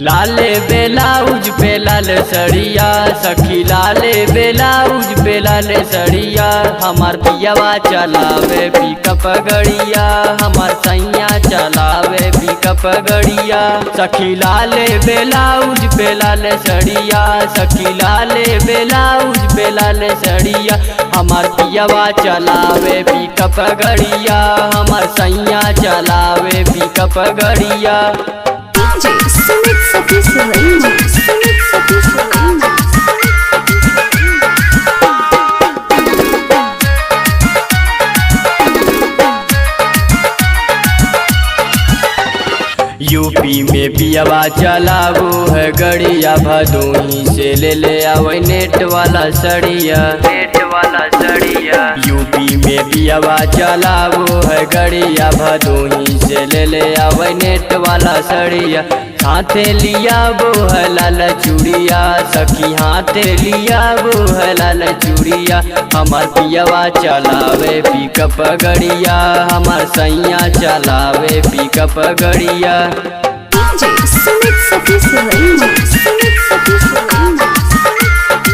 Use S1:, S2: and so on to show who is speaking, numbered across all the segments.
S1: लाले बेलाउज पे लाल सड़िया सखी लाले बेलाउज पे लाल सड़िया हमार पियावा चलावे पिकअप गड़िया हमार सैया चलावे पिकअप गड़िया सखी लाले बेलाउज पे लाल सड़िया सखी लाले बेलाउज पे लाल सड़िया हमार पियावा चलावे पिकअप गड़िया हमार सैया चलावे पिकअप गड़िया।
S2: DJ Sumit Satish Range, Sumit Satish Range.
S1: UP में पियावा चलावो है गड़िया भदोही से ले आवे नेट वाला सड़िया यूपी में पियावा चलावो है गड़िया भदोही से ले आवे नेट वाला सड़िया हाथे लिया वो है लाल चूड़िया सखी हाथे लिया वो है लाल चूड़िया हमार पियावा चलावे पिकअप गड़िया हमार सैया चलावे पिकअप गड़िया।
S2: DJ Sumit Satish Range, Sumit Satish Range.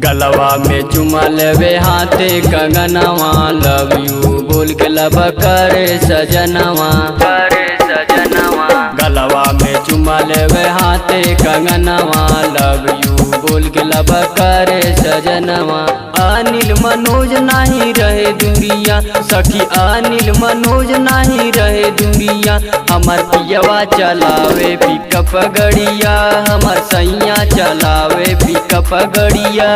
S1: गलवा में चुमा लेवे हाथे कंगनवा लव यू बोल के लब करे सजनवा गलवा में चुमा लेवे हाथे कंगनवा लव यू बोल के लब करे सजनवा अनिल मनोज नहीं रहे दूरिया सखी अनिल मनोज नहीं रहे दूरिया हमार पियावा चलावे पिकअप गड़िया हमार सैया चलावे पिकअप गड़िया।